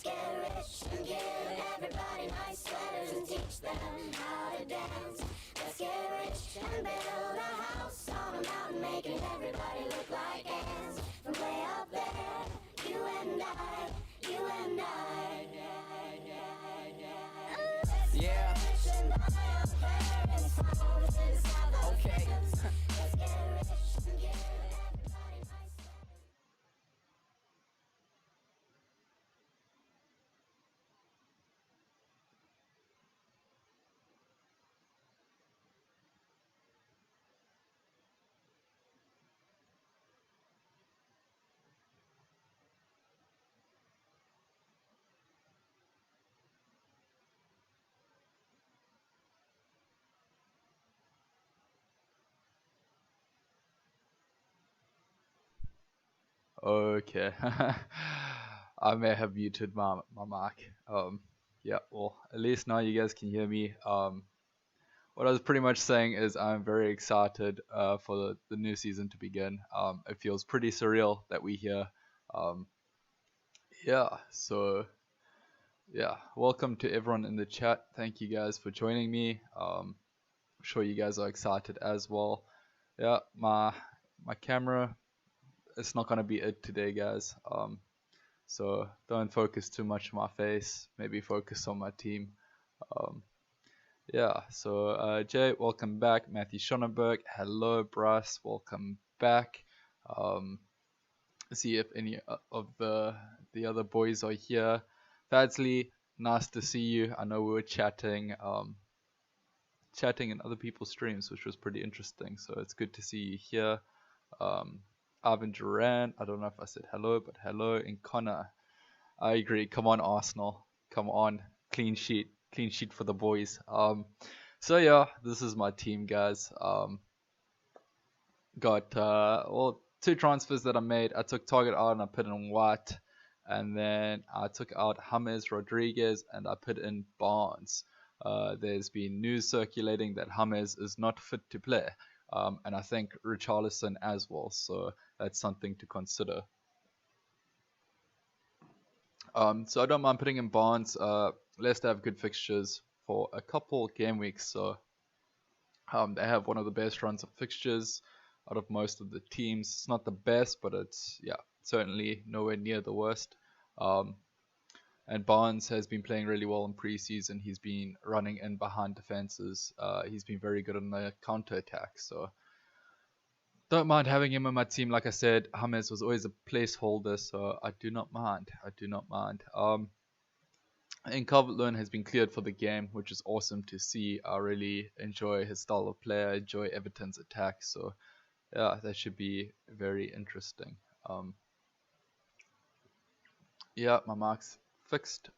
get rich and give everybody nice sweaters and teach them how to dance. Let's get rich and build a house on a mountain, making everybody look like ants. From way up there, you and I, you and I. Yeah. And buy our parents' homes in the south of Okay. France. Let's get rich and give everybody nice sweaters. Okay. I may have muted my mic. Yeah, well, at least now you guys can hear me. What I was pretty much saying is I'm very excited for the new season to begin. It feels pretty surreal that we're here. Um, yeah, so yeah, welcome to everyone in the chat. Thank you guys for joining me. I'm sure you guys are excited as well. Yeah, my camera, it's not gonna be it today, guys. So don't focus too much on my face. Maybe focus on my team. Um, yeah. So Jay, welcome back. Matthew Schonenberg, hello. Bryce, welcome back. Um, see if any of the other boys are here. Fadsley, nice to see you. I know we were chatting in other people's streams, which was pretty interesting. So it's good to see you here. Um, Ivan Duran, I don't know if I said hello, but hello. And Connor, I agree. Come on, Arsenal. Come on. Clean sheet. Clean sheet for the boys. So yeah, this is my team, guys. Got well, two transfers that I made. I took Target out and I put in White, and then I took out James Rodriguez and I put in Barnes. There's been news circulating that James is not fit to play, and I think Richarlison as well. So that's something to consider. So I don't mind putting in Barnes. Leicester have good fixtures for a couple game weeks, so they have one of the best runs of fixtures out of most of the teams. It's not the best, but it's certainly nowhere near the worst. Um, and Barnes has been playing really well in preseason. He's been running in behind defenses. He's been very good on the counter attack. So don't mind having him in my team. Like I said, James was always a placeholder, so I do not mind. I do not mind. And Calvert-Lewin has been cleared for the game, which is awesome to see. I really enjoy his style of play. I enjoy Everton's attack, so yeah, that should be very interesting. Yeah, my mark's fixed.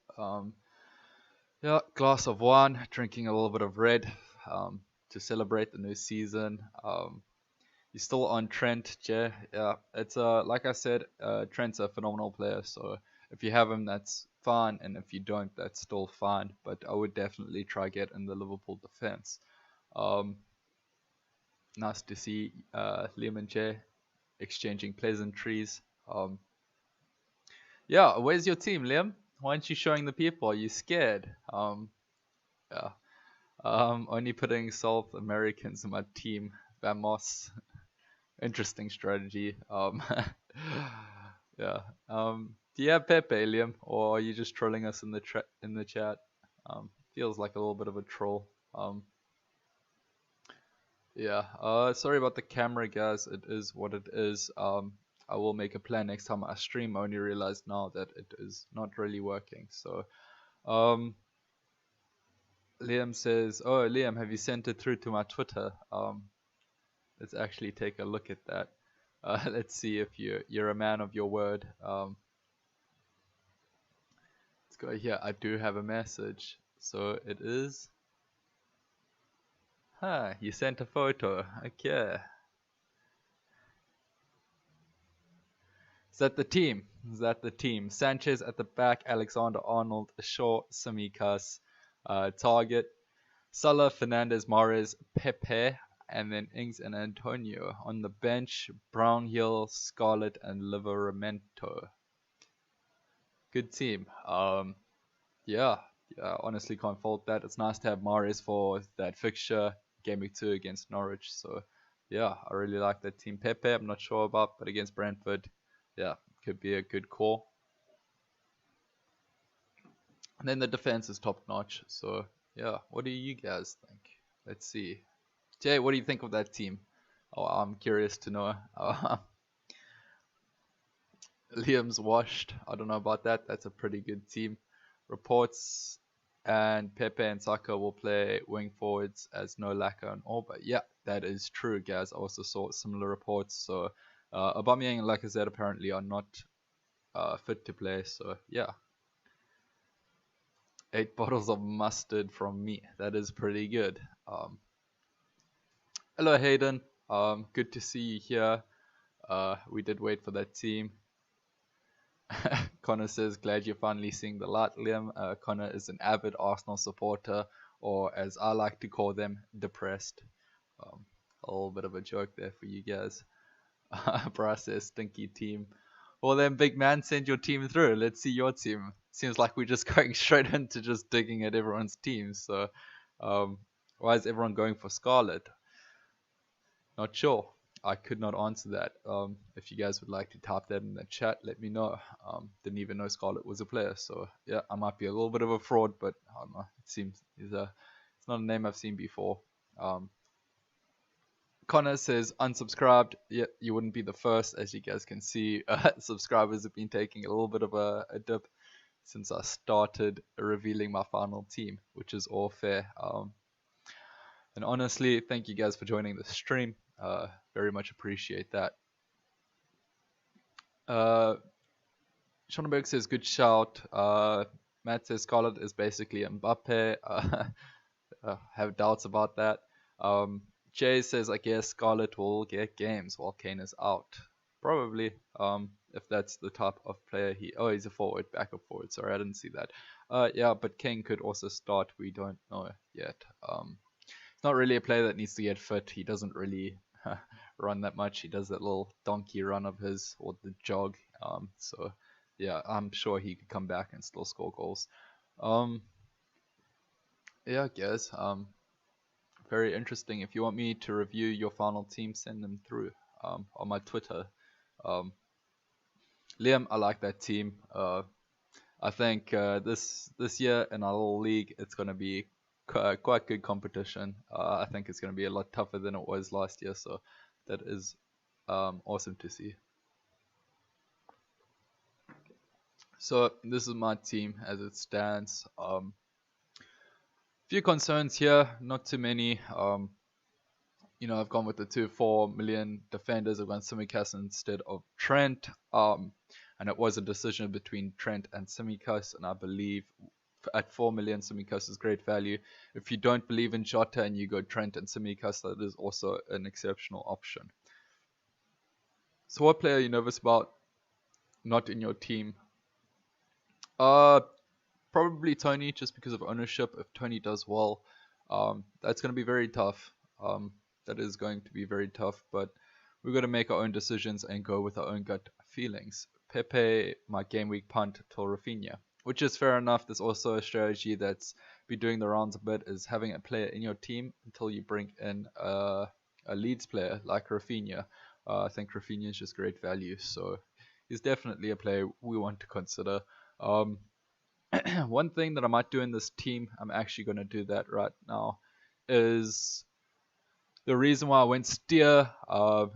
Yeah, glass of wine, drinking a little bit of red to celebrate the new season. You're still on Trent, Jay. Yeah, it's like I said, Trent's a phenomenal player. So if you have him, that's fine, and if you don't, that's still fine. But I would definitely try get in the Liverpool defense. Um, Nice to see Liam and Jay exchanging pleasantries. Yeah, where's your team, Liam? Why aren't you showing the people? Are you scared? Yeah. Only putting South Americans in my team. Vamos. Interesting strategy. Yeah. Do you have Pepe, Liam, or are you just trolling us in the chat? Feels like a little bit of a troll. Yeah. Sorry about the camera, guys. It is what it is. I will make a plan next time I stream. I only realized now that it is not really working. So, Liam says, "Oh, Liam, have you sent it through to my Twitter?" Let's actually take a look at that. Let's see if you're a man of your word. Let's go here. I do have a message. So it is. You sent a photo. Okay. Is that the team? Is that the team? Sanchez at the back, Alexander-Arnold, Shaw, Simikas, Target, Salah, Fernandez, Mahrez, Pepe, and then Ings and Antonio. On the bench, Brownhill, Scarlett, and Liveramento. good team. Yeah, yeah, honestly can't fault that. It's nice to have Mares for that fixture, game week 2 against Norwich. So, yeah, I really like that team. Pepe, I'm not sure about, but against Brentford, yeah, could be a good call. And then the defense is top notch. So, yeah, what do you guys think? Let's see. Jay, what do you think of that team? Oh, I'm curious to know. Liam's washed. I don't know about that. That's a pretty good team. Reports and Pepe and Saka will play wing forwards as no Laka and all. But yeah, that is true, guys. I also saw similar reports. So Aubameyang and Lacazette apparently are not fit to play. So yeah, 8 bottles of mustard from me. That is pretty good. Hello, Hayden. Good to see you here. We did wait for that team. Connor says, glad you're finally seeing the light, Liam. Connor is an avid Arsenal supporter, or as I like to call them, depressed. Um, a little bit of a joke there for you guys. Bryce says, stinky team. Well, then, big man, send your team through. Let's see your team. Seems like we're just going straight into just digging at everyone's team. So, why is everyone going for Scarlet? Not sure. I could not answer that. If you guys would like to type that in the chat, let me know. Didn't even know Scarlett was a player, so yeah, I might be a little bit of a fraud, but I don't know. It seems it's not a name I've seen before. Connor says unsubscribed. Yeah, you wouldn't be the first, as you guys can see. Subscribers have been taking a little bit of a dip since I started revealing my final team, which is all fair. And honestly, thank you guys for joining the stream. Very much appreciate that. Schonenberg says, good shout. Matt says, Scarlett is basically Mbappe. Have doubts about that. Jay says, I guess Scarlett will get games while Kane is out. Probably, if that's the type of player he... Oh, he's a forward, backup forward. Sorry, I didn't see that. Yeah, but Kane could also start. We don't know yet. It's not really a player that needs to get fit. He doesn't really run that much. He does that little donkey run of his, or the jog. So yeah, I'm sure he could come back and still score goals. Yeah, I guess. Very interesting. If you want me to review your final team, send them through on my Twitter. Liam, I like that team. I think this year in our little league, it's going to be quite good competition. I think it's going to be a lot tougher than it was last year, so that is awesome to see. So this is my team as it stands. Few concerns here, not too many. I've gone with the 2-4 million defenders. I've gone Tsimikas instead of Trent. And it was a decision between Trent and Tsimikas, and I believe at 4 million, Tsimikas is great value. If you don't believe in Jota and you go Trent and Tsimikas, that is also an exceptional option. So what player are you nervous about not in your team? Probably Tony, just because of ownership. If Tony does well, that's going to be very tough. That is going to be very tough, but we've got to make our own decisions and go with our own gut feelings. Pepe, my game week punt till Rafinha, which is fair enough. There's also a strategy that's been doing the rounds a bit, is having a player in your team until you bring in a Leeds player like Rafinha. I think Rafinha is just great value, so he's definitely a player we want to consider. One thing that I might do in this team, I'm actually going to do that right now, is the reason why I went Steer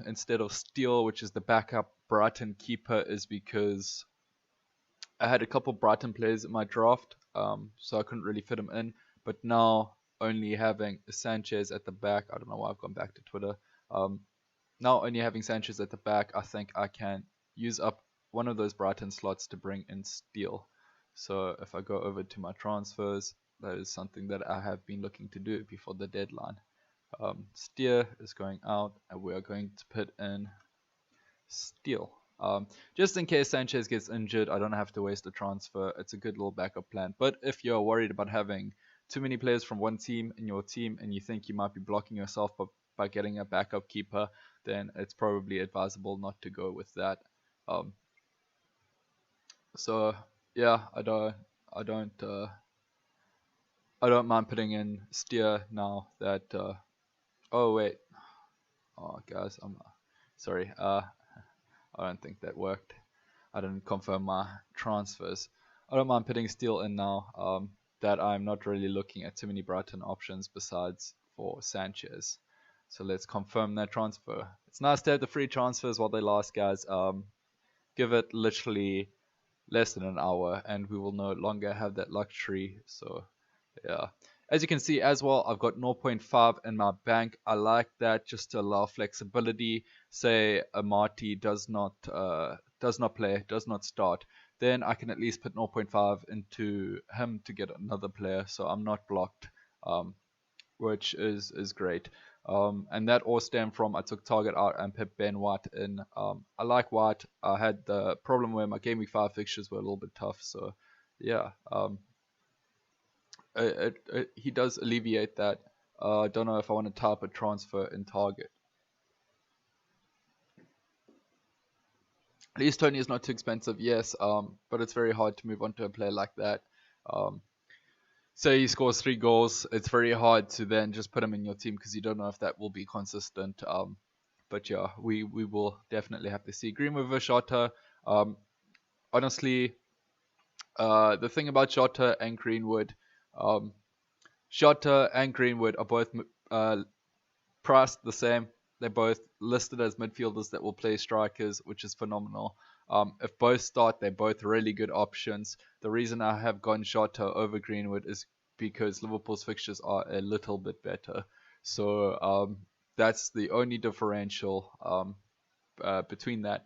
instead of Steele, which is the backup Brighton keeper, is because I had a couple Brighton players in my draft, so I couldn't really fit them in. But now, only having Sanchez at the back, I don't know why I've gone back to Twitter. Now, only having Sanchez at the back, I think I can use up one of those Brighton slots to bring in Steele. So if I go over to my transfers, that is something that I have been looking to do before the deadline. Steer is going out, and we are going to put in Steele. Just in case Sanchez gets injured, I don't have to waste a transfer. It's a good little backup plan. But if you're worried about having too many players from one team in your team, and you think you might be blocking yourself by getting a backup keeper, then it's probably advisable not to go with that. So yeah, I don't, I don't mind putting in Steer now that. Oh wait, oh guys, I'm sorry. I don't think that worked. I didn't confirm my transfers. I don't mind putting Steele in now. That I'm not really looking at too many Brighton options besides for Sanchez. So let's confirm that transfer. It's nice to have the free transfers while they last, guys. Give it literally less than an hour, and we will no longer have that luxury. So yeah. As you can see as well, I've got zero point 0.5 in my bank. I like that just to allow flexibility. Say a Marty does not play, does not start, then I can at least put zero point 0.5 into him to get another player, so I'm not blocked, um, which is great. And that all stemmed from I took Target out and put Ben White in. I like White. I had the problem where my Game Week 5 fixtures were a little bit tough, so yeah. He does alleviate that. I don't know if I want to type a transfer in Target. At least Tony is not too expensive, yes, but it's very hard to move on to a player like that. Um, Say he scores 3 goals, it's very hard to then just put him in your team because you don't know if that will be consistent. But yeah, we will definitely have to see. Greenwood versus Jota. Um, honestly, the thing about Jota and Greenwood, um, Jota and Greenwood are both priced the same. They're both listed as midfielders that will play strikers, which is phenomenal. If both start, they're both really good options. The reason I have gone Jota over Greenwood is because Liverpool's fixtures are a little bit better. So that's the only differential between that.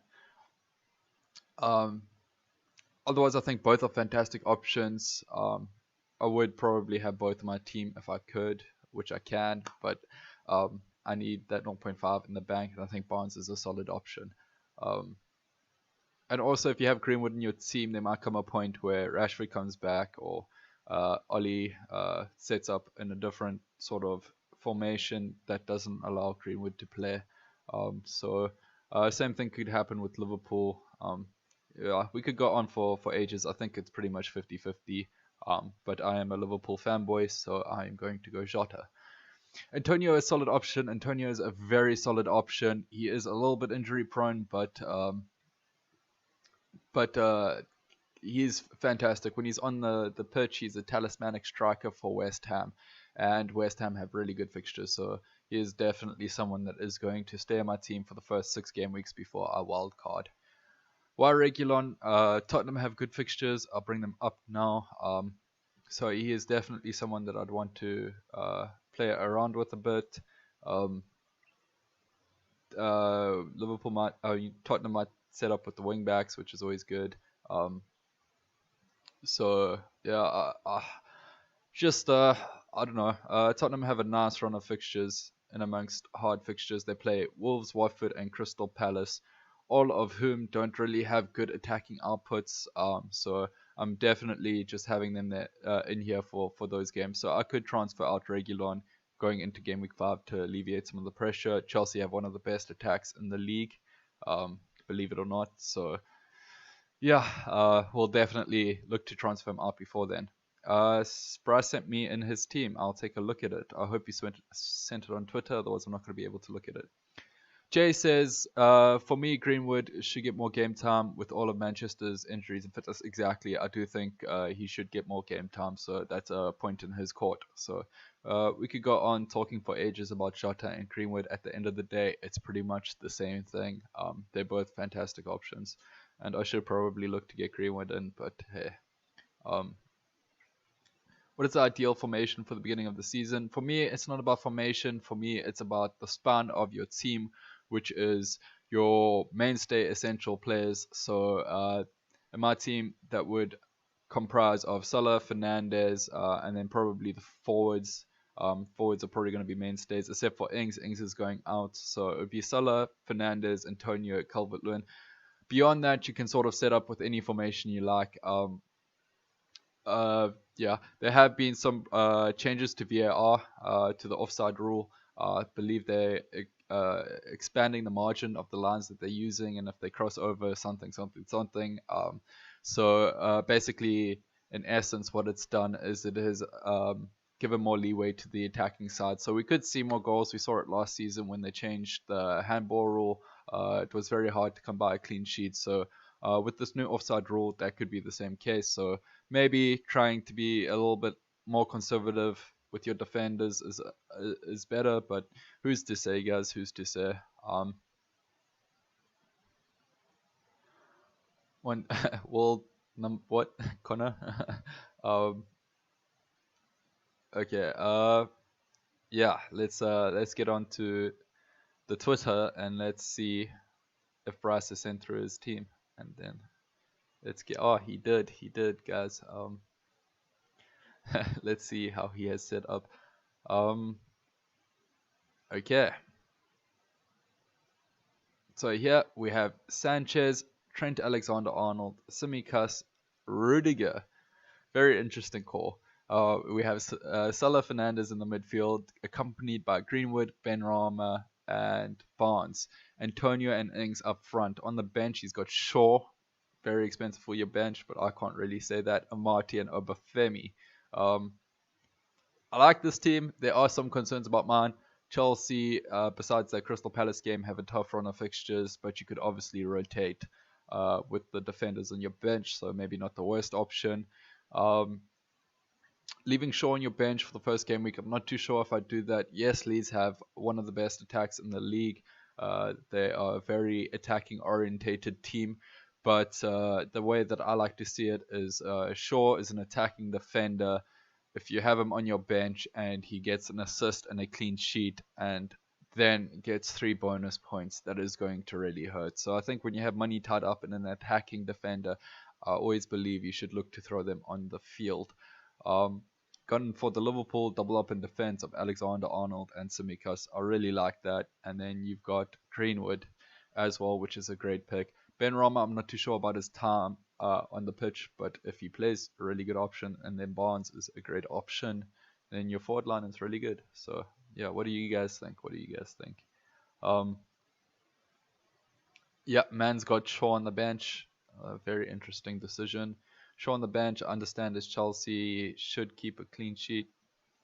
Um, Otherwise, I think both are fantastic options. I would probably have both in my team if I could, which I can, but I need that zero point 0.5 in the bank, and I think Barnes is a solid option. Um, and also, if you have Greenwood in your team, there might come a point where Rashford comes back or Ollie sets up in a different sort of formation that doesn't allow Greenwood to play. Same thing could happen with Liverpool. Yeah, we could go on for ages. I think it's pretty much 50-50. But I am a Liverpool fanboy, so I am going to go Jota. Antonio is a solid option. Antonio is a very solid option. He is a little bit injury prone, but he's fantastic. When he's on the pitch, he's a talismanic striker for West Ham, and West Ham have really good fixtures, so he is definitely someone that is going to stay on my team for the first 6 game weeks before our wild card. While Regulon, Tottenham have good fixtures. I'll bring them up now. So he is definitely someone that I'd want to play around with a bit. Um, Liverpool might, Tottenham might set up with the wing backs, which is always good. Um, so yeah, just I don't know. Tottenham have a nice run of fixtures, and amongst hard fixtures, they play Wolves, Watford, and Crystal Palace, all of whom don't really have good attacking outputs. So I'm definitely just having them there in here for those games. So I could transfer out Regulon going into game week 5 to alleviate some of the pressure. Chelsea have one of the best attacks in the league, believe it or not. So yeah, we'll definitely look to transfer him out before then. Bryce sent me in his team. I'll take a look at it. I hope you sent it on Twitter, otherwise I'm not going to be able to look at it. Jay says, for me, Greenwood should get more game time with all of Manchester's injuries and fitness. Exactly. I do think he should get more game time, so that's a point in his court. So we could go on talking for ages about Jota and Greenwood. At the end of the day, it's pretty much the same thing. They're both fantastic options, and I should probably look to get Greenwood in, but hey. Um, what is the ideal formation for the beginning of the season? For me, it's not about formation. For me, it's about the span of your team, which is your mainstay essential players. So in my team, that would comprise of Salah, Fernandez, and then probably the forwards. Forwards are probably going to be mainstays, except for Ings. Ings is going out. So it would be Salah, Fernandez, Antonio, Calvert-Lewin. Beyond that, you can sort of set up with any formation you like. Yeah, there have been some changes to VAR, to the offside rule. I believe they're expanding the margin of the lines that they're using, and if they cross over something. So basically, in essence, what it's done is it has given more leeway to the attacking side. So we could see more goals. We saw it last season when they changed the handball rule. It was very hard to come by a clean sheet. So with this new offside rule, that could be the same case. So maybe trying to be a little bit more conservative with your defenders is better. But who's to say, guys? Who's to say? One well, what Connor? um, okay. Yeah. Let's get on to the Twitter and let's see if Bryce has sent through his team, and then let's get. Oh, he did, guys. Let's see how he has set up. Um, okay. So here we have Sanchez, Trent Alexander-Arnold, Simicas, Rudiger. Very interesting call. We have Salah Fernandez in the midfield, accompanied by Greenwood, Benrahma, and Barnes. Antonio and Ings up front. On the bench, he's got Shaw, very expensive for your bench, but I can't really say that. Amati and Obafemi. Um, I like this team. There are some concerns about mine. Chelsea, besides their Crystal Palace game, have a tough run of fixtures, but you could obviously rotate with the defenders on your bench, so maybe not the worst option. Um, Leaving Shaw on your bench for the first game week, I'm not too sure if I'd do that. Yes, Leeds have one of the best attacks in the league. They are a very attacking orientated team, but the way that I like to see it is Shaw is an attacking defender. If you have him on your bench and he gets an assist and a clean sheet and then gets 3 bonus points, that is going to really hurt. So I think when you have money tied up in an attacking defender, I always believe you should look to throw them on the field. Gone for the Liverpool double up in defense of Alexander Arnold and Simicas. I really like that. And then you've got Greenwood as well, which is a great pick. Benrahma, I'm not too sure about his time on the pitch, but if he plays, a really good option. And then Barnes is a great option. Then your forward line is really good. So yeah, what do you guys think? What do you guys think? Yeah, Man's got Shaw on the bench. Very interesting decision. Shaw on the bench, I understand is Chelsea should keep a clean sheet.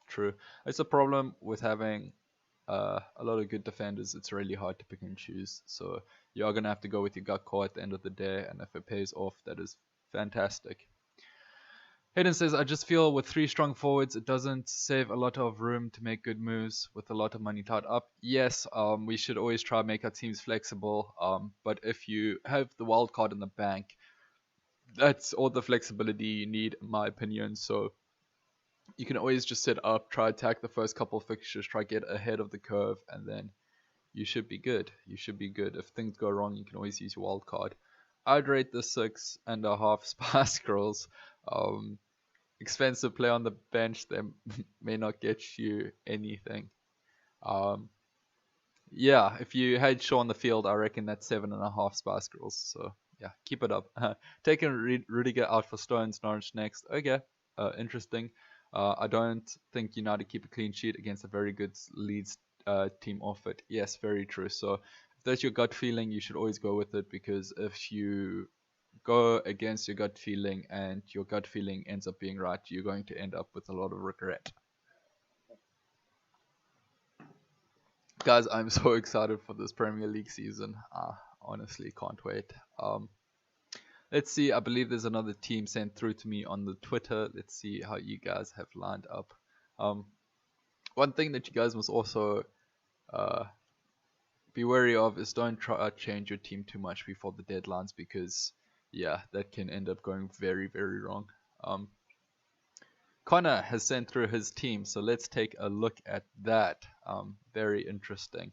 True. It's a problem with having a lot of good defenders. It's really hard to pick and choose. So you are going to have to go with your gut call at the end of the day. And if it pays off, that is fantastic. Hayden says, I just feel with 3 strong forwards, it doesn't save a lot of room to make good moves with a lot of money tied up. Yes, we should always try and make our teams flexible. But if you have the wild card in the bank, that's all the flexibility you need, in my opinion. So you can always just set up, try attack the first couple of fixtures, try get ahead of the curve, and then you should be good. You should be good. If things go wrong, you can always use your wild card. I'd rate the 6.5 Spice Girls. Expensive play on the bench, they may not get you anything. Yeah, if you had Shaw on the field, I reckon that's 7.5 Spice Girls. So yeah, keep it up. Taking Rudiger out for Stones, Norwich next. Okay, interesting. I don't think United keep a clean sheet against a very good Leeds team off it. Yes, very true. So if that's your gut feeling, you should always go with it, because if you go against your gut feeling and your gut feeling ends up being right, you're going to end up with a lot of regret. Guys, I'm so excited for this Premier League season. Honestly, can't wait. Let's see. I believe there's another team sent through to me on the Twitter. Let's see how you guys have lined up. One thing that you guys must also be wary of is don't try to change your team too much before the deadlines, because yeah, that can end up going very, very wrong. Connor has sent through his team, so let's take a look at that. Very interesting.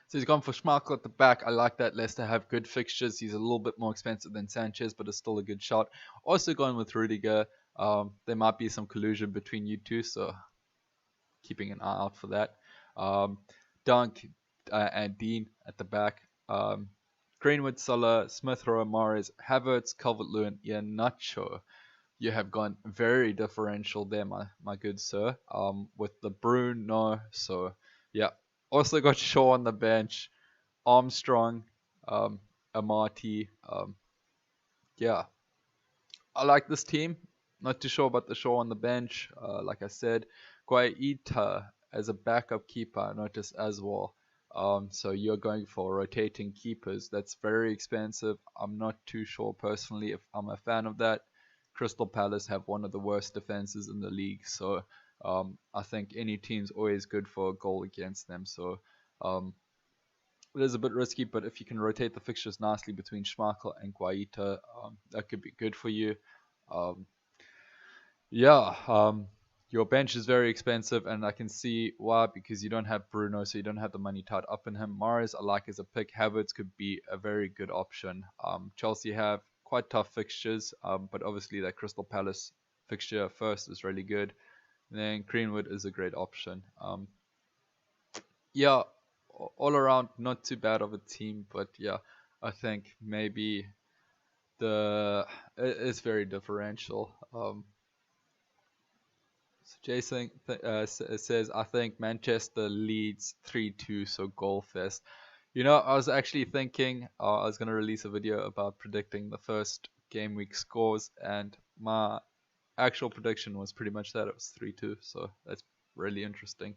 So he's gone for Schmeichel at the back. I like that. Leicester have good fixtures. He's a little bit more expensive than Sanchez, but it's still a good shot. Also gone with Rudiger. There might be some collusion between you two, so keeping an eye out for that. Dunk and Dean at the back. Greenwood, Salah, Smith Rowe, Mahrez, Havertz, Calvert-Lewin, Iheanacho. You have gone very differential there, my good sir. With the Bruno, so yeah. Also got Shaw on the bench, Armstrong, Amati. Yeah, I like this team. Not too sure about the Shaw on the bench. Like I said, Guaita as a backup keeper, I noticed as well. So you're going for rotating keepers. That's very expensive. I'm not too sure personally if I'm a fan of that. Crystal Palace have one of the worst defenses in the league, so I think any team's always good for a goal against them. So um, it is a bit risky, but if you can rotate the fixtures nicely between Schmeichel and Guaita, that could be good for you. Um, yeah, your bench is very expensive, and I can see why, because you don't have Bruno, so you don't have the money tied up in him. Mahrez, I like as a pick. Havertz could be a very good option. Chelsea have quite tough fixtures, but obviously that Crystal Palace fixture first is really good. And then Greenwood is a great option. Yeah, all around not too bad of a team, but yeah, I think maybe it's very differential. So Jason says, I think Manchester leads 3-2, so goal fest. You know, I was actually thinking I was going to release a video about predicting the first game week scores, and my actual prediction was pretty much that it was 3-2, so that's really interesting.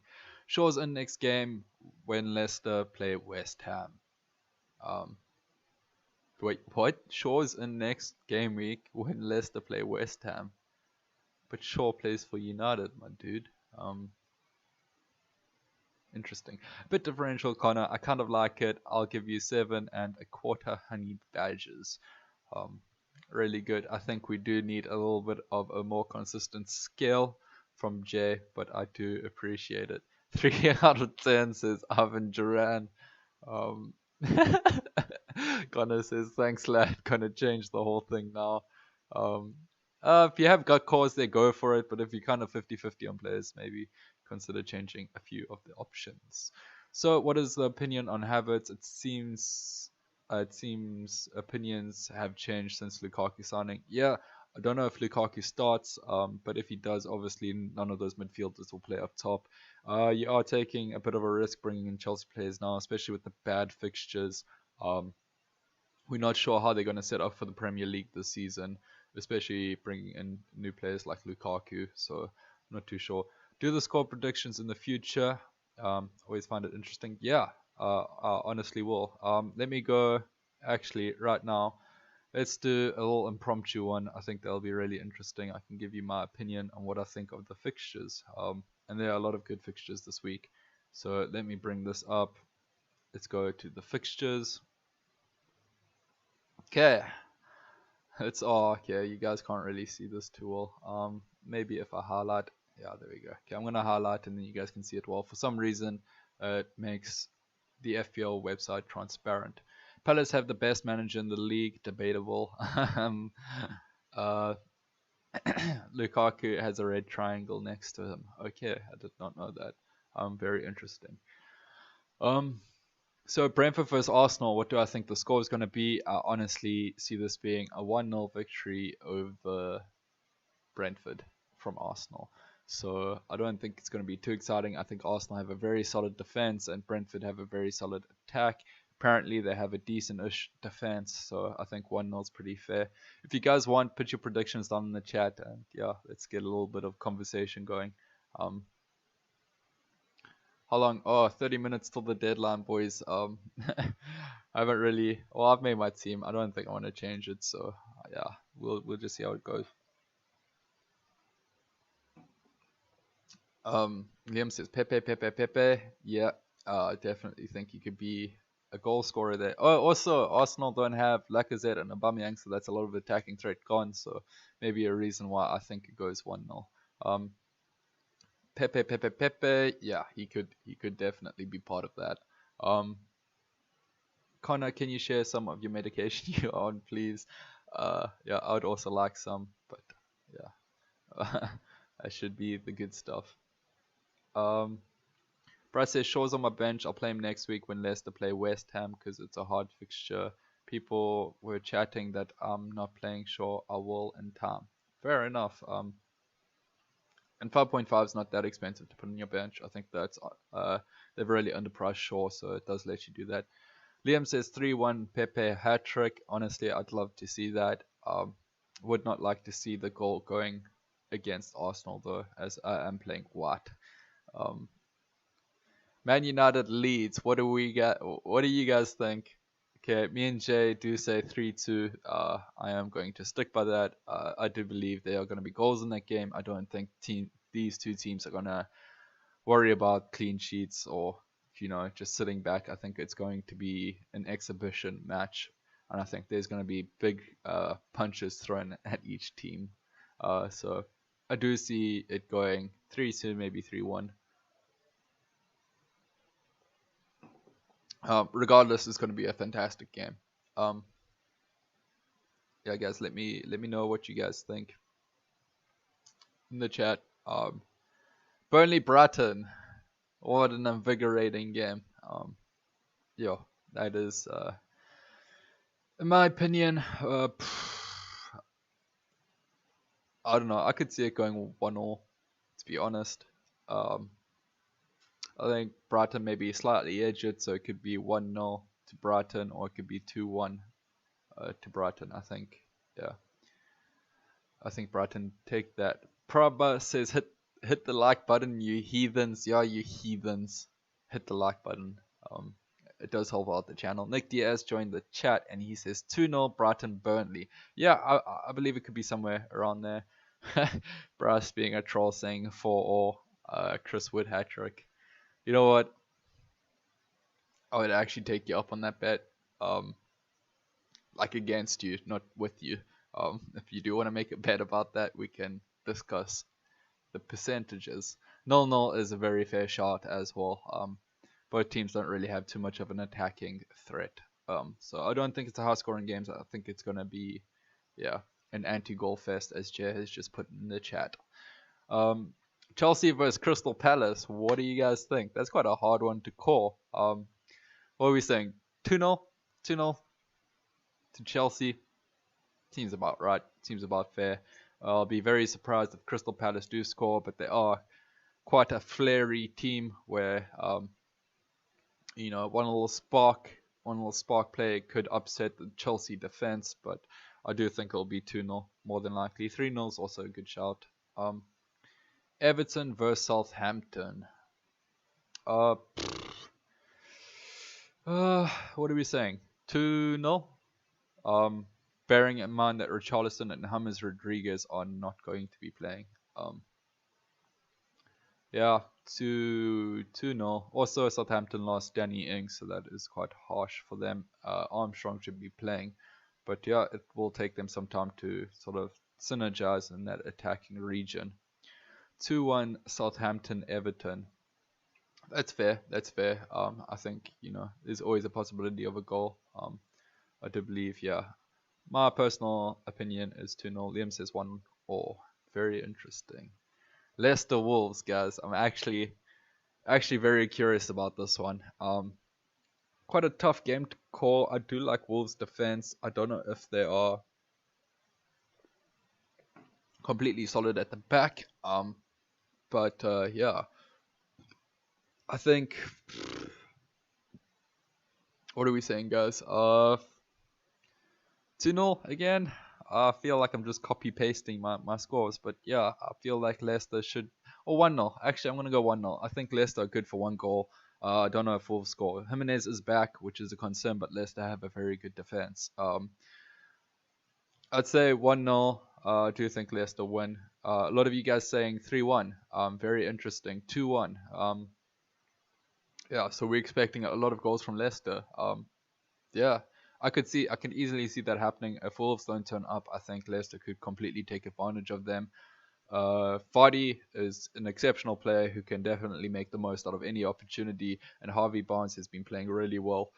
Shaw's in next game when Leicester play West Ham. Um, wait, what? Shaw's in next game week when Leicester play West Ham, but Shaw plays for United, my dude. Interesting. A bit differential, Connor. I kind of like it. I'll give you 7.25 honey badges. Um, really good. I think we do need a little bit of a more consistent skill from Jay, but I do appreciate it. 3 out of 10 says Ivan Duran. Um, Connor says, thanks, lad. Gonna change the whole thing now. Um, if you have got cause there, go for it. But if you're kind of 50-50 on players, maybe consider changing a few of the options. So, what is the opinion on Havertz? It seems opinions have changed since Lukaku signing. Yeah, I don't know if Lukaku starts, but if he does, obviously none of those midfielders will play up top. You are taking a bit of a risk bringing in Chelsea players now, especially with the bad fixtures. Um, we're not sure how they're going to set up for the Premier League this season, especially bringing in new players like Lukaku. So, not too sure. Do the score predictions in the future. Always find it interesting. Yeah, I honestly will. Let me go actually right now. Let's do a little impromptu one. I think that'll be really interesting. I can give you my opinion on what I think of the fixtures. And there are a lot of good fixtures this week. So let me bring this up. Let's go to the fixtures. Okay. Okay. You guys can't really see this too well. Maybe if I highlight. Yeah, there we go. Okay, I'm gonna highlight and then you guys can see it well. For some reason, it makes the FPL website transparent. Palace have the best manager in the league, debatable. uh, Lukaku has a red triangle next to him. Okay, I did not know that. Very interesting. Um, so Brentford versus Arsenal. What do I think the score is going to be? I honestly see this being a 1-0 victory over Brentford from Arsenal. So I don't think it's going to be too exciting. I think Arsenal have a very solid defense and Brentford have a very solid attack. Apparently they have a decent-ish defense, so I think 1-0 is pretty fair. If you guys want, put your predictions down in the chat, and yeah, let's get a little bit of conversation going. How long? Oh, 30 minutes till the deadline, boys. I haven't really. Well, I've made my team. I don't think I want to change it, so yeah, we'll just see how it goes. Liam says Pepe, Pepe, Pepe. Yeah, I definitely think he could be a goal scorer there. Oh, also Arsenal don't have Lacazette and Aubameyang, so that's a lot of attacking threat gone. So maybe a reason why I think it goes 1-0. Pepe, Pepe, Pepe. Yeah, he could definitely be part of that. Connor, can you share some of your medication you're on, please? Yeah, I would also like some, but yeah, that should be the good stuff. Brad says Shaw's on my bench. I'll play him next week when Leicester play West Ham because it's a hard fixture. People were chatting that I'm not playing Shaw. I will in time. Fair enough. And 5.5 is not that expensive to put on your bench. I think that's they've really underpriced Shaw, so it does let you do that. Liam says 3-1 Pepe hat trick. Honestly, I'd love to see that. Would not like to see the goal going against Arsenal though, as I am playing white. Um, Man United Leeds. What do we got? What do you guys think? Okay, me and Jay do say 3-2. I am going to stick by that. I do believe there are going to be goals in that game. I don't think these two teams are going to worry about clean sheets or just sitting back. I think it's going to be an exhibition match, and I think there's going to be big punches thrown at each team. So I do see it going 3-2, maybe 3-1. Regardless, it's going to be a fantastic game. Um, yeah, guys, let me know what you guys think in the chat. Burnley Brighton, what an invigorating game. Yeah, that is, in my opinion, I don't know. I could see it going 1-0, to be honest. I think Brighton may be slightly edged, so it could be 1-0 to Brighton, or it could be 2-1 to Brighton. I think, yeah. I think Brighton take that. Prabha says hit the like button, you heathens. Yeah, you heathens. Hit the like button. It does help out the channel. Nick Diaz joined the chat and he says 2-0 Brighton Burnley. Yeah, I believe it could be somewhere around there. Brass being a troll saying 4-0 Chris Wood hat trick. You know what? I would actually take you up on that bet. Like against you, not with you. If you do want to make a bet about that, we can discuss the percentages. 0-0 is a very fair shot as well. Both teams don't really have too much of an attacking threat. So I don't think it's a high scoring game. I think it's going to be, yeah, an anti-goal fest, as Jay has just put in the chat. Chelsea versus Crystal Palace. What do you guys think? That's quite a hard one to call. What are we saying? 2-0? 2-0 to Chelsea? Seems about right. Seems about fair. I'll be very surprised if Crystal Palace do score, but they are quite a flary team where, one little spark play could upset the Chelsea defense, but I do think it'll be 2-0 more than likely. 3-0 is also a good shout. Everton versus Southampton. What are we saying? 2-0? Bearing in mind that Richarlison and James Rodriguez are not going to be playing. Yeah, 2-0. Also, Southampton lost Danny Ings, so that is quite harsh for them. Armstrong should be playing, but yeah, it will take them some time to sort of synergize in that attacking region. 2-1 Southampton Everton. That's fair. That's fair. I think there's always a possibility of a goal. I do believe, yeah. My personal opinion is 2-0. Liam says 1-0. Very interesting. Leicester Wolves, guys. I'm actually very curious about this one. Quite a tough game to call. I do like Wolves' defense. I don't know if they are completely solid at the back. But yeah, I think. What are we saying, guys? 2-0 again. I feel like I'm just copy pasting my scores, but yeah, I feel like Leicester should. Or 1-0. Actually, I'm gonna go 1-0. I think Leicester are good for one goal. I don't know if Wolves score. Jimenez is back, which is a concern, but Leicester have a very good defense. I'd say 1-0. I do think Leicester win. A lot of you guys saying 3-1. Very interesting. 2-1. Yeah, so we're expecting a lot of goals from Leicester. Yeah, I can easily see that happening. If Wolves don't turn up, I think Leicester could completely take advantage of them. Vardy is an exceptional player who can definitely make the most out of any opportunity, and Harvey Barnes has been playing really well.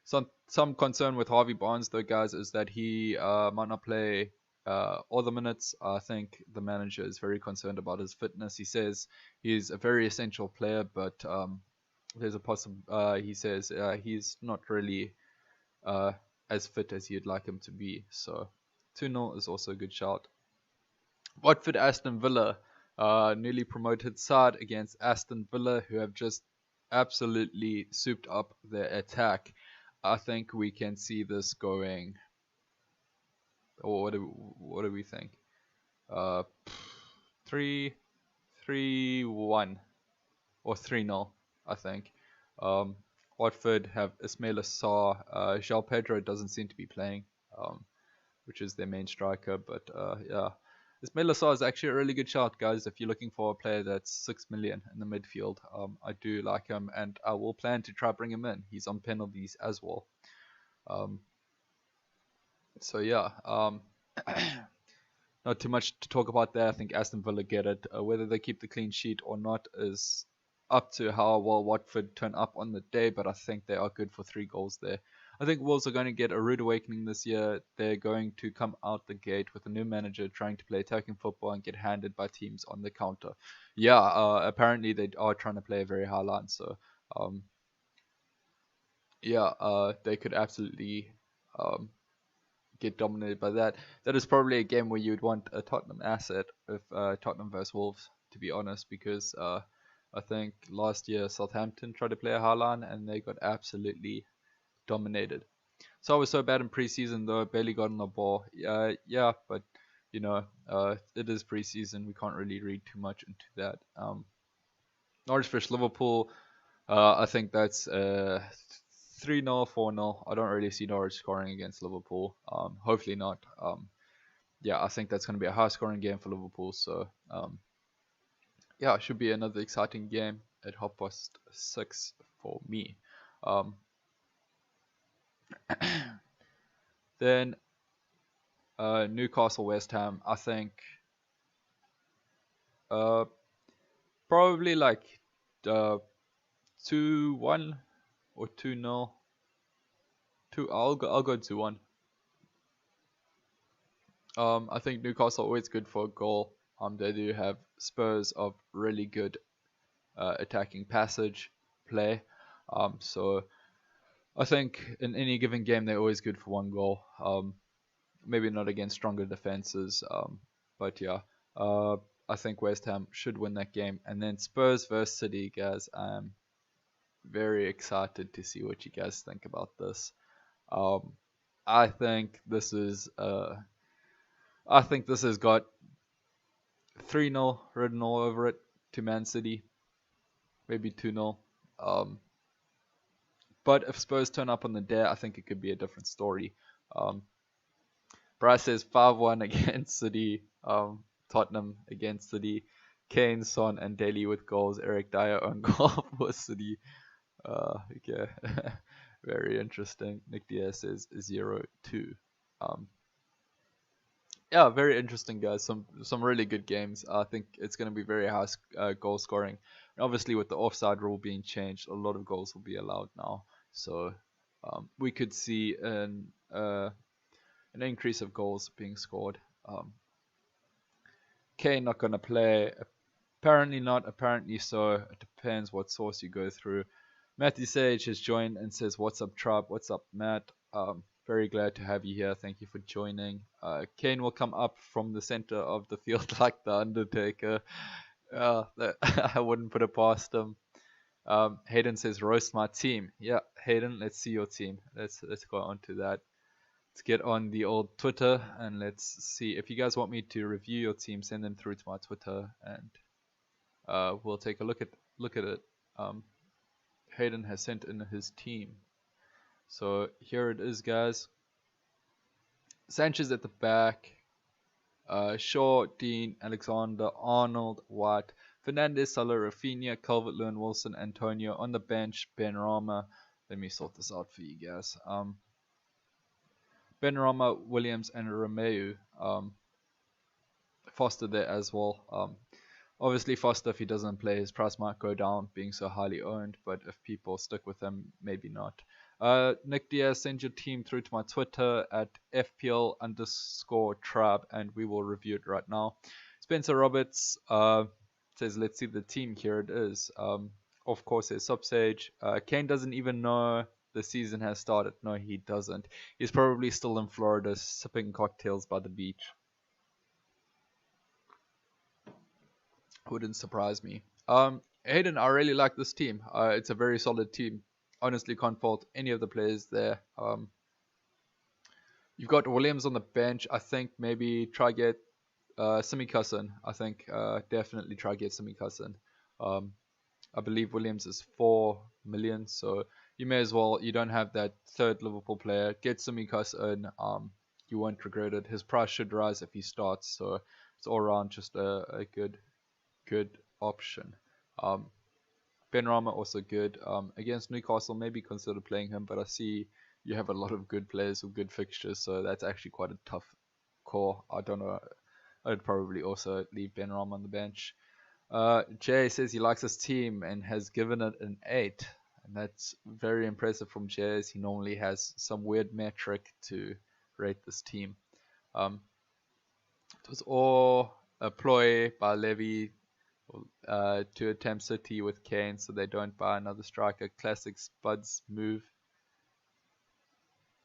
Some concern with Harvey Barnes though, guys, is that he might not play all the minutes. I think the manager is very concerned about his fitness. He says he's a very essential player, but there's a he says he's not really as fit as you'd like him to be. So 2-0 is also a good shout. Watford Aston Villa, newly promoted side against Aston Villa, who have just absolutely souped up their attack. I think we can see this going Or what do we think? Uh, 3-1 or 3-0, I think. Um, Watford have Ismail Assar. João Pedro doesn't seem to be playing, which is their main striker. But yeah, Ismail Assar is actually a really good shout, guys. If you're looking for a player that's 6 million in the midfield, I do like him, and I will plan to try bring him in. He's on penalties as well. Um, so yeah, not too much to talk about there. I think Aston Villa get it. Whether they keep the clean sheet or not is up to how well Watford turn up on the day, but I think they are good for 3 goals there. I think Wolves are going to get a rude awakening this year. They're going to come out the gate with a new manager trying to play attacking football and get handed by teams on the counter. Yeah, apparently they are trying to play a very high line, so um, yeah, they could absolutely um, get dominated by that. That is probably a game where you'd want a Tottenham asset if Tottenham versus Wolves, to be honest, because I think last year Southampton tried to play a high line and they got absolutely dominated. So I was so bad in preseason though, barely got on the ball. Yeah, but it is preseason. We can't really read too much into that. Norwich vs Liverpool. I think that's 3-0, 4-0. I don't really see Norwich scoring against Liverpool. Hopefully not. Yeah, I think that's going to be a high scoring game for Liverpool. So, yeah, it should be another exciting game at 6:30 for me. Um, then Newcastle West Ham. I think uh, probably like uh, 2-1 or 2-0. I'll go 2-1. I think Newcastle are always good for a goal. They do have Spurs of really good attacking passage play. So I think in any given game they're always good for 1 goal. Maybe not against stronger defenses, but yeah. I think West Ham should win that game. And then Spurs versus City, guys. I'm very excited to see what you guys think about this. Um, I think this is I think this has got 3-0 written all over it to Man City, maybe 2-0. But if Spurs turn up on the day, I think it could be a different story. Um, Bryce says 5-1 against City, Tottenham against City, Kane, Son, and Daly with goals. Eric Dyer on goal for City. Okay, very interesting. Nick Diaz says 0-2. Yeah, very interesting, guys. Some really good games. I think it's going to be very high goal scoring. And obviously, with the offside rule being changed, a lot of goals will be allowed now. So we could see an increase of goals being scored. Kane not going to play. Apparently not. Apparently so. It depends what source you go through. Matthew Sage has joined and says, "What's up, Trub? What's up, Matt? Very glad to have you here. Thank you for joining." Kane will come up from the center of the field like the Undertaker. I wouldn't put it past him. Hayden says, "Roast my team." Yeah, Hayden, let's see your team. Let's go on to that. Let's get on the old Twitter and let's see if you guys want me to review your team. Send them through to my Twitter and we'll take a look at it. Hayden has sent in his team. So here it is, guys. Sanchez at the back. Shaw, Dean, Alexander, Arnold, White, Fernandez, Salah, Rafinha, Calvert-Lewin, Wilson, Antonio on the bench. Benrahma. Let me sort this out for you guys. Benrahma, Williams, and Romeu. Foster there as well. Obviously, Foster, if he doesn't play, his price might go down, being so highly owned. But if people stick with him, maybe not. Nick Diaz, send your team through to my Twitter at FPL_Trab, and we will review it right now. Spencer Roberts says, "Let's see the team." Here it is. Of course, there's Subsage. Kane doesn't even know the season has started. No, he doesn't. He's probably still in Florida sipping cocktails by the beach. Wouldn't surprise me. Hayden, I really like this team. It's a very solid team. Honestly, can't fault any of the players there. You've got Williams on the bench. I think maybe try get Simi Cousin. I think definitely try get Simi Cousin. Um, I believe Williams is 4 million, so you may as well. You don't have that third Liverpool player. Get Simi Cousin. You won't regret it. His price should rise if he starts, so it's all around just a good option. Um, Ben Rama also good. Against Newcastle, maybe consider playing him, but I see you have a lot of good players with good fixtures, so that's actually quite a tough call. I don't know. I'd probably also leave Ben Rama on the bench. Jay says he likes his team and has given it an 8. And that's very impressive from Jay, as he normally has some weird metric to rate this team. It was all a ploy by Levy to attempt City with Kane so they don't buy another striker. Classic Spuds move.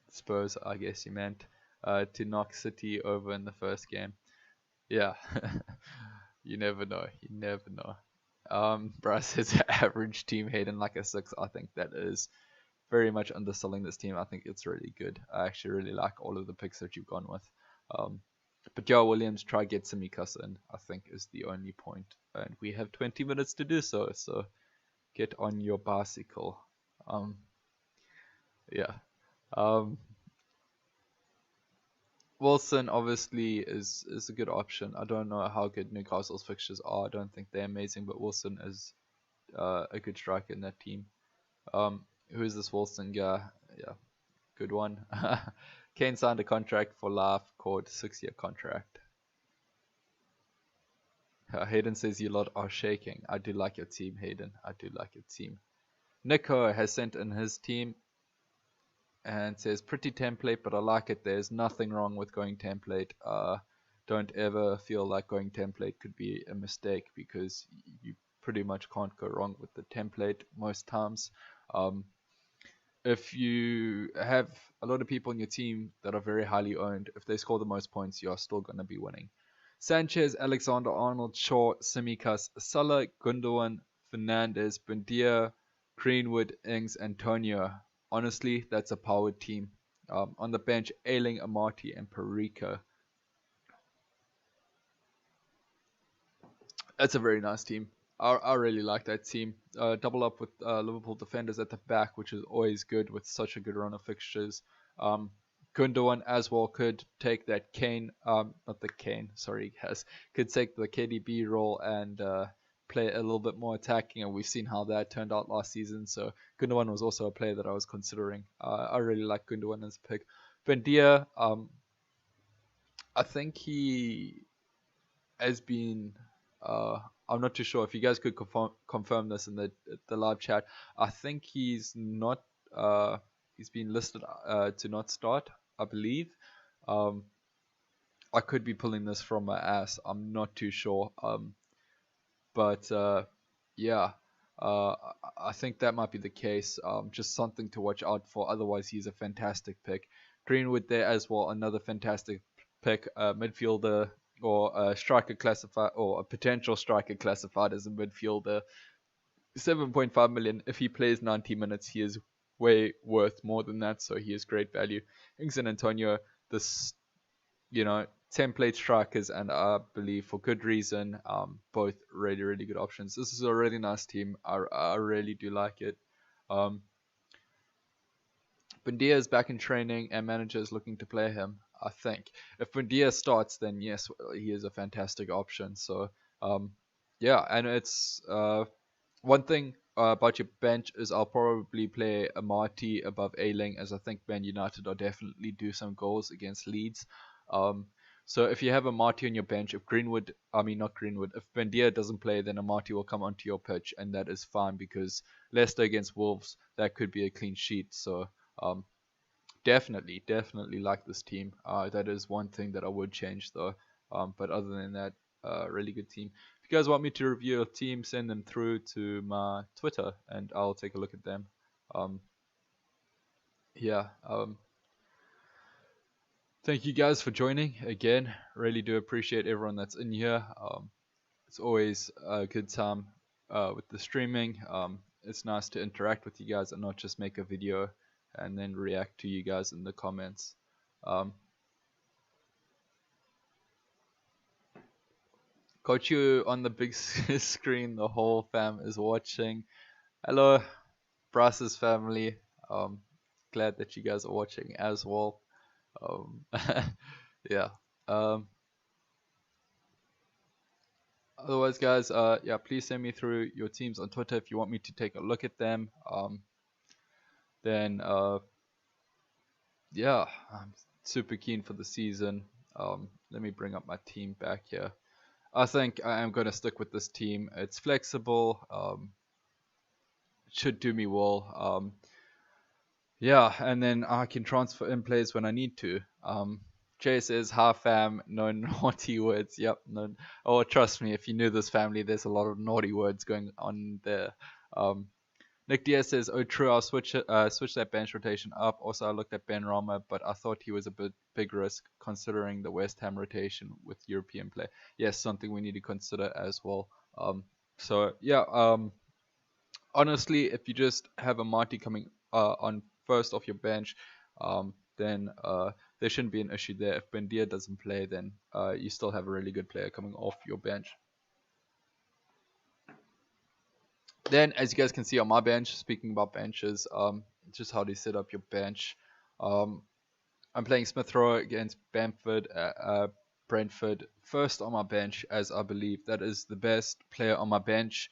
Spurs, I guess you meant, to knock City over in the first game. Yeah, you never know. You never know. Bryce says average team Hayden like a 6. I think that is very much underselling this team. I think it's really good. I actually really like all of the picks that you've gone with. But yeah, Williams, try get Simicas in, I think is the only point. And we have 20 minutes to do so, so get on your bicycle. Yeah. Wilson obviously is a good option. I don't know how good Newcastle's fixtures are. I don't think they're amazing, but Wilson is a good striker in that team. Who is this Wilson guy? Yeah, good one. Kane signed a contract for life called 6-year contract. Hayden says you lot are shaking. I do like your team, Hayden. I do like your team. Nico has sent in his team and says pretty template, but I like it. There's nothing wrong with going template. Don't ever feel like going template could be a mistake, because you pretty much can't go wrong with the template most times. If you have a lot of people in your team that are very highly owned, if they score the most points, you are still going to be winning. Sanchez, Alexander-Arnold, Shaw, Simicas, Salah, Gundogan, Fernandes, Buendia, Greenwood, Ings, Antonio. Honestly, that's a powered team. On the bench, Ayling, Amati, and Perica. That's a very nice team. I really like that team. Double up with Liverpool defenders at the back, which is always good with such a good run of fixtures. Gundogan as well could take that Kane, not the Kane, sorry, could take the KDB role and play a little bit more attacking, and we've seen how that turned out last season. So Gundogan was also a player that I was considering. I really like Gundogan as a pick. Buendia, I think he has been. I'm not too sure if you guys could confirm this in the live chat. I think he's not. He's been listed to not start, I believe. I could be pulling this from my ass. I'm not too sure. But yeah, I think that might be the case. Just something to watch out for. Otherwise, he's a fantastic pick. Greenwood there as well, another fantastic pick. Midfielder or a striker classified, or a potential striker classified as a midfielder. 7.5 million. If he plays 90 minutes, he is way worth more than that. So he is great value. Ings and Antonio, this, template strikers, and I believe for good reason. Both really, really good options. This is a really nice team. I really do like it. Buendia is back in training, and manager is looking to play him. I think if Buendia starts, then yes, he is a fantastic option. So yeah, and it's one thing about your bench is I'll probably play Amati above Ayling, as I think Man United will definitely do some goals against Leeds. So if you have Amati on your bench, if Buendia doesn't play, then Amati will come onto your pitch, and that is fine, because Leicester against Wolves, that could be a clean sheet. So definitely like this team. That is one thing that I would change though. But other than that, really good team. If you guys want me to review a team, send them through to my Twitter and I'll take a look at them. Yeah. Thank you guys for joining again. Really do appreciate everyone that's in here. It's always a good time with the streaming. It's nice to interact with you guys and not just make a video and then react to you guys in the comments. Got you on the big screen. The whole fam is watching. Hello, Brass's family. Um, Glad that you guys are watching as well. Um, yeah. Um, Otherwise, guys, yeah, please send me through your teams on Twitter if you want me to take a look at them. Then, yeah, I'm super keen for the season. Let me bring up my team back here. I think I am going to stick with this team. It's flexible. It should do me well. Yeah, and then I can transfer in players when I need to. Jay says, "Hi fam, no naughty words." Yep, no. Oh, trust me, if you knew this family, there's a lot of naughty words going on there. Um, Nick Diaz says, "Oh, true. I'll switch that bench rotation up." Also, I looked at Ben Rama, but I thought he was a bit big risk considering the West Ham rotation with European play. Yes, something we need to consider as well. So yeah. Honestly, if you just have a Marty coming on first off your bench, then there shouldn't be an issue there. If Bendia doesn't play, then you still have a really good player coming off your bench. Then, as you guys can see on my bench, speaking about benches, just how to set up your bench. Um, I'm playing Smith Rowe against Brentford first on my bench, as I believe that is the best player on my bench.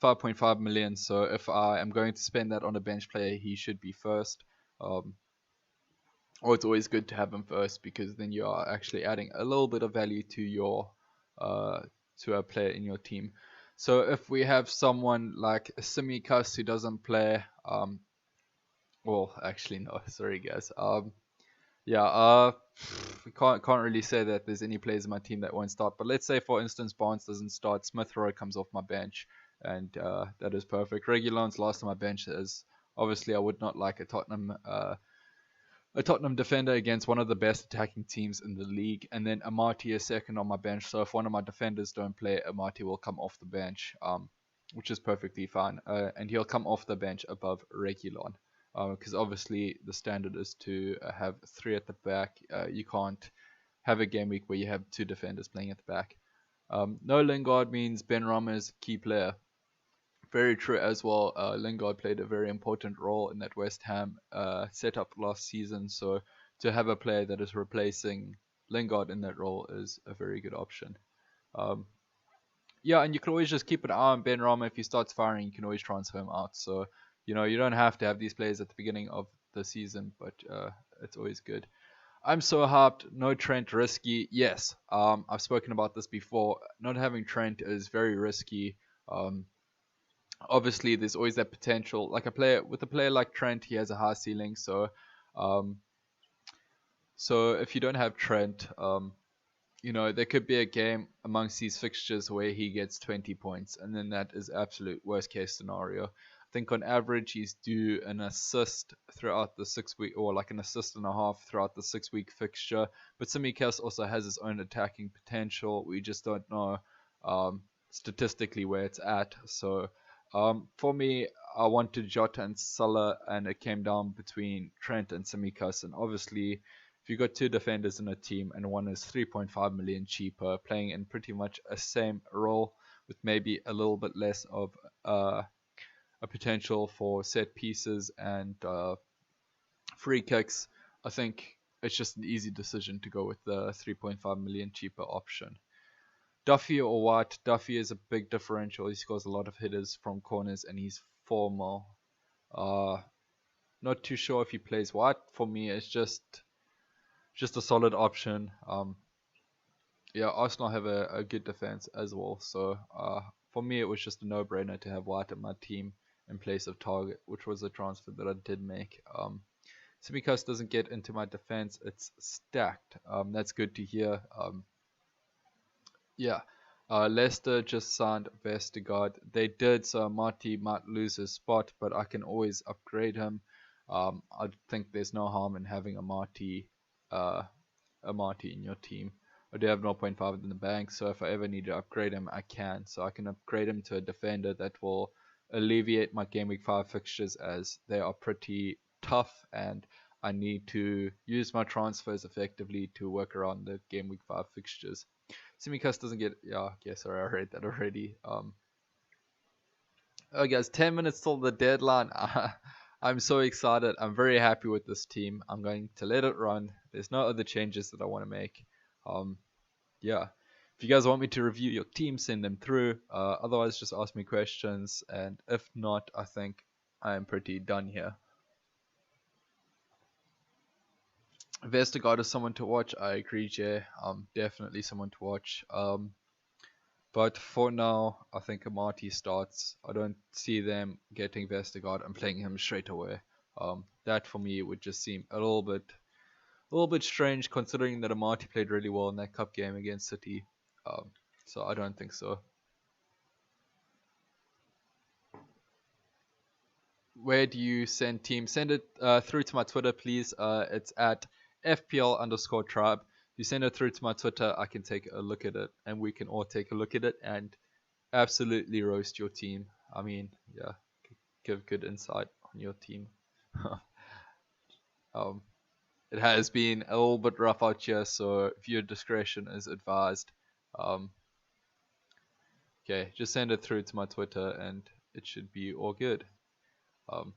5.5 million, so if I am going to spend that on a bench player, he should be first. Or it's always good to have him first because then you are actually adding a little bit of value to your to a player in your team. So if we have someone like Simikas who doesn't play, well, actually no, sorry guys. Yeah, we can't really say that there's any players in my team that won't start. But let's say, for instance, Barnes doesn't start, Smith Rowe comes off my bench, and that is perfect. Regulon's last on my bench is obviously I would not like a Tottenham defender against one of the best attacking teams in the league, and then Amati is second on my bench. So if one of my defenders don't play, Amati will come off the bench, which is perfectly fine, and he'll come off the bench above Regulon. Because obviously the standard is to have three at the back. You can't have a game week where you have two defenders playing at the back. No Lingard means Ben Rama is a key player. Very true as well. Lingard played a very important role in that West Ham setup last season. So to have a player that is replacing Lingard in that role is a very good option. Yeah, and you can always just keep an eye on Ben Rama. If he starts firing, you can always transfer him out. So you don't have to have these players at the beginning of the season, but it's always good. I'm so hyped. No Trent, risky. Yes, I've spoken about this before. Not having Trent is very risky. Obviously, there's always that potential. Like a player like Trent, he has a high ceiling. Um, so if you don't have Trent, there could be a game amongst these fixtures where he gets 20 points, and then that is absolute worst case scenario. I think on average he's due an assist throughout the 6 week, or like an assist and a half throughout the 6 week fixture. But Tsimikas also has his own attacking potential. We just don't know statistically where it's at. So for me, I wanted Jota and Salah, and it came down between Trent and Tsimikas. And obviously, if you've got two defenders in a team and one is 3.5 million cheaper, playing in pretty much a same role with maybe a little bit less of a potential for set pieces and free kicks, I think it's just an easy decision to go with the 3.5 million cheaper option. Duffy or White? Duffy is a big differential. He scores a lot of hitters from corners and he's formal. Not too sure if he plays White. For me, it's just a solid option. Yeah, Arsenal have a good defense as well. So for me, it was just a no-brainer to have White in my team in place of Target, which was a transfer that I did make. Simicast doesn't get into my defense. It's stacked. That's good to hear. Yeah. Leicester just signed Vestergaard. They did, so Marty might lose his spot, but I can always upgrade him. I think there's no harm in having a Marty in your team. I do have 0.5 in the bank, so if I ever need to upgrade him, I can. So I can upgrade him to a defender that will alleviate my Game Week 5 fixtures, as they are pretty tough and I need to use my transfers effectively to work around the Game Week 5 fixtures. Simicast doesn't get. Yeah, okay, sorry, I read that already. Oh, guys, 10 minutes till the deadline. I'm so excited. I'm very happy with this team. I'm going to let it run. There's no other changes that I want to make. Um, yeah. If you guys want me to review your team, send them through. Otherwise, just ask me questions. And if not, I think I am pretty done here. Vestergaard is someone to watch. I agree, Jay. Definitely someone to watch. But for now, I think Amati starts. I don't see them getting Vestergaard and playing him straight away. That for me would just seem a little bit strange considering that Amati played really well in that cup game against City. So I don't think so. Where do you send teams? Send it through to my Twitter, please. It's at FPL_tribe. You send it through to my Twitter, I can take a look at it, and we can all take a look at it and absolutely roast your team. I mean, yeah, give good insight on your team. um, it has been a little bit rough out here, so viewer discretion is advised. Um, okay, just send it through to my Twitter, and it should be all good. Um,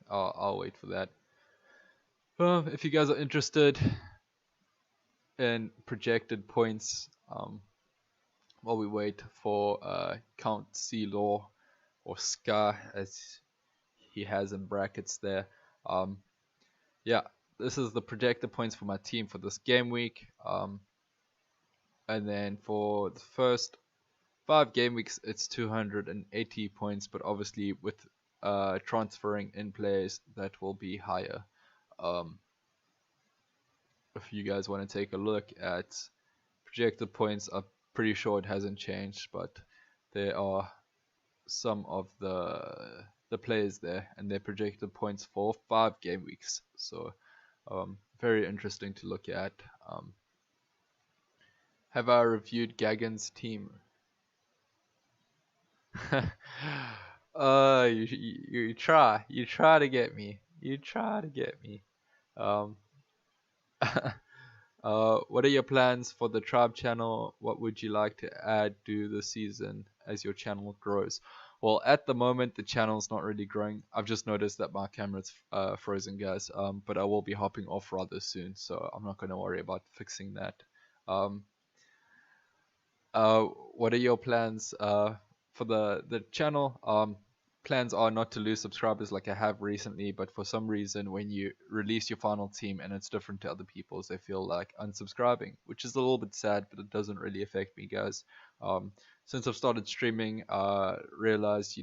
I'll wait for that. If you guys are interested in projected points, while we wait for Count C Law or Ska as he has in brackets there. Yeah, this is the projected points for my team for this game week. And then for the first 5 game weeks, it's 280 points, but obviously with transferring in players, that will be higher. If you guys want to take a look at projected points, I'm pretty sure it hasn't changed, but there are some of the players there and their projected points for 5 game weeks. So very interesting to look at. Have I reviewed Gagan's team? You try to get me. You try to get me. Um, what are your plans for the Tribe channel? What would you like to add to the season as your channel grows? Well, at the moment, the channel's not really growing. I've just noticed that my camera's frozen, guys. But I will be hopping off rather soon, so I'm not going to worry about fixing that. Um, what are your plans for the channel? Plans are not to lose subscribers like I have recently, but for some reason, when you release your final team and it's different to other people's, they feel like unsubscribing, which is a little bit sad, but it doesn't really affect me, guys. Since I've started streaming, realized,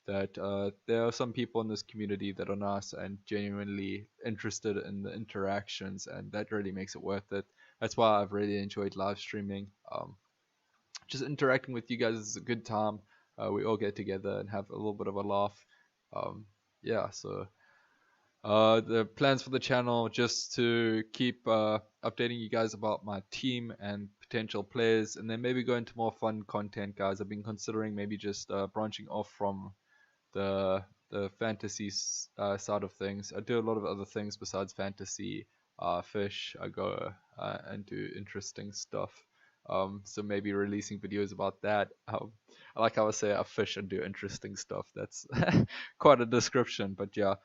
that there are some people in this community that are nice and genuinely interested in the interactions, and that really makes it worth it. That's why I've really enjoyed live streaming. Just interacting with you guys is a good time. We all get together and have a little bit of a laugh. Yeah, so the plans for the channel just to keep updating you guys about my team and potential players, and then maybe go into more fun content, guys. I've been considering maybe just branching off from the fantasy side of things. I do a lot of other things besides fantasy. Fish. I go and do interesting stuff. So maybe releasing videos about that. I like how I say I fish and do interesting stuff. That's quite a description, but yeah.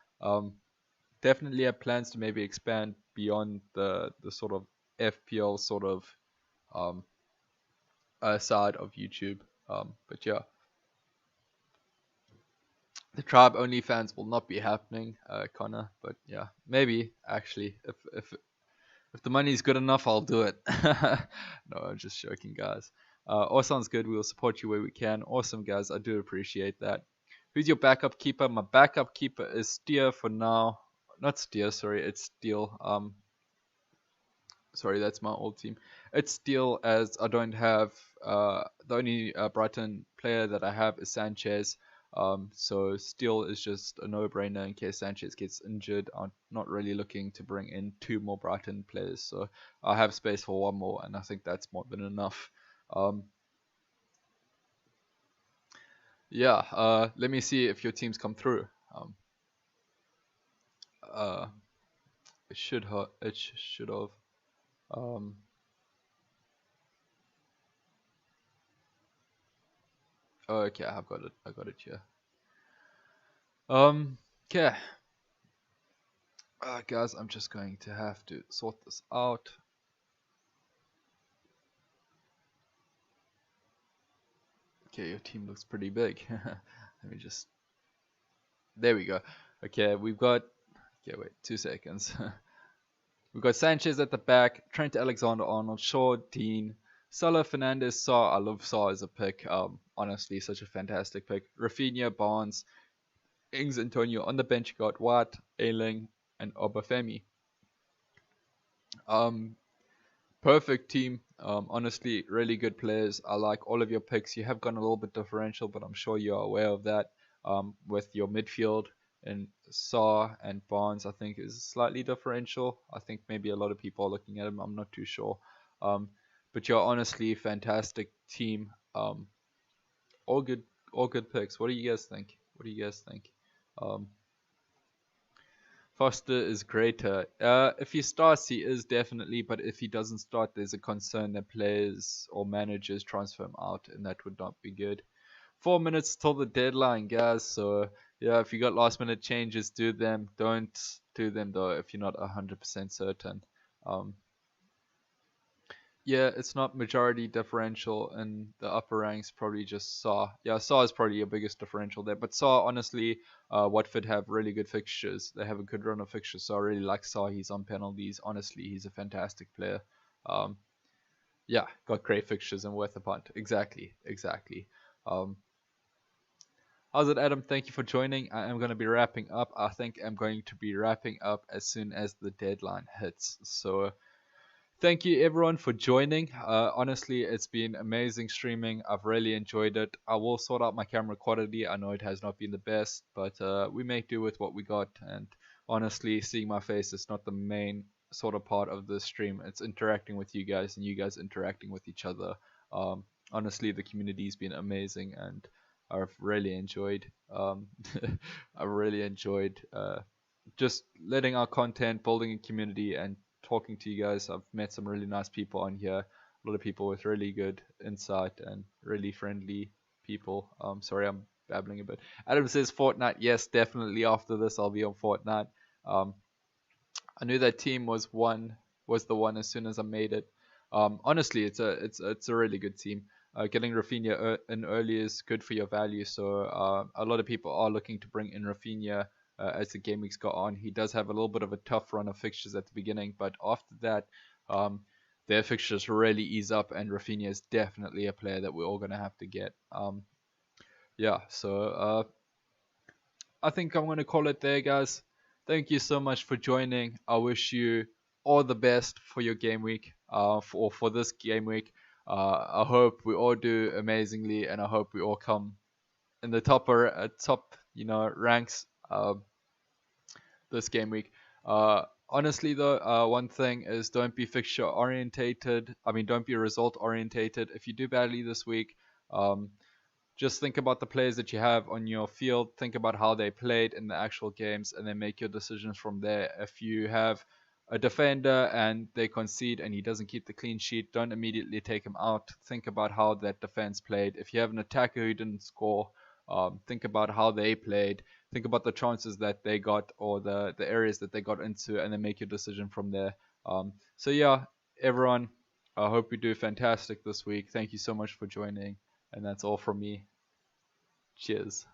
Definitely have plans to maybe expand beyond the sort of FPL sort of side of YouTube. But yeah. The Tribe OnlyFans will not be happening, Connor. But yeah, maybe actually, if the money's good enough, I'll do it. No, I'm just joking, guys. All sounds good. We will support you where we can. Awesome, guys. I do appreciate that. Who's your backup keeper? My backup keeper is Steer for now. Not Steer, sorry. It's Steel. Sorry, that's my old team. It's Steel, as I don't have the only Brighton player that I have is Sanchez. So Steel is just a no-brainer in case Sanchez gets injured. I'm not really looking to bring in 2 more Brighton players, so I have space for 1 more, and I think that's more than enough. Yeah, let me see if your teams come through. Uh, it should have. Um, Oh, okay, I've got it. I got it here. Um, okay. Guys, I'm just going to have to sort this out. Okay, your team looks pretty big. Let me just. There we go. Okay, we've got. Okay, wait, 2 seconds. We've got Sanchez at the back, Trent Alexander-Arnold, Shaw, Dean, Salah, Fernandez, Saar. I love Saar as a pick. Honestly, such a fantastic pick. Rafinha, Barnes, Ings, Antonio. On the bench, you got Watt, Ailing, and Obafemi. Um, Perfect team. Honestly, really good players. I like all of your picks. You have gone a little bit differential, but I'm sure you're aware of that. With your midfield and Saar and Barnes, I think is slightly differential. I think maybe a lot of people are looking at him. I'm not too sure. Um, but you're honestly fantastic team. All good, all good picks. What do you guys think? What do you guys think? Um, Foster is greater. If he starts, he is definitely, but if he doesn't start, there's a concern that players or managers transfer him out, and that would not be good. 4 minutes till the deadline, guys. So, yeah, if you got last minute changes, do them. Don't do them, though, if you're not 100% certain. Um, yeah, it's not majority differential in the upper ranks, probably just Saw. Yeah, Saw is probably your biggest differential there. But Saw, honestly, Watford have really good fixtures. They have a good run of fixtures, so I really like Saw. He's on penalties. Honestly, he's a fantastic player. Um, yeah, got great fixtures and worth a punt. Exactly, exactly. Um, how's it, Adam? Thank you for joining. I am going to be wrapping up. I think I'm going to be wrapping up as soon as the deadline hits. So thank you everyone for joining. Honestly, it's been amazing streaming. I've really enjoyed it. I will sort out my camera quality. I know it has not been the best, but we make do with what we got. And honestly, seeing my face is not the main sort of part of the stream. It's interacting with you guys and you guys interacting with each other. Um, Honestly, the community's been amazing and I've really enjoyed. I've really enjoyed just letting our content, building a community, and talking to you guys. I've met some really nice people on here. A lot of people with really good insight and really friendly people. Sorry, I'm babbling a bit. Adam says Fortnite. Yes, definitely. After this, I'll be on Fortnite. Um, I knew that team was the one as soon as I made it. Honestly, it's a really good team. Getting Rafinha in early is good for your value. So a lot of people are looking to bring in Rafinha as the game weeks go on. He does have a little bit of a tough run of fixtures at the beginning, but after that, um, their fixtures really ease up, and Rafinha is definitely a player that we're all gonna have to get. Yeah, so I think I'm going to call it there, guys. Thank you so much for joining. I wish you all the best for your game week, for this game week. I hope we all do amazingly, and I hope we all come in the top, ranks this game week. Honestly, though, one thing is don't be fixture orientated. I mean, don't be result orientated. If you do badly this week, um, just think about the players that you have on your field. Think about how they played in the actual games, and then make your decisions from there. If you have a defender and they concede and he doesn't keep the clean sheet, don't immediately take him out. Think about how that defense played. If you have an attacker who didn't score, think about how they played. Think about the chances that they got or the areas that they got into, and then make your decision from there. So yeah, everyone, I hope you do fantastic this week. Thank you so much for joining. And that's all from me. Cheers.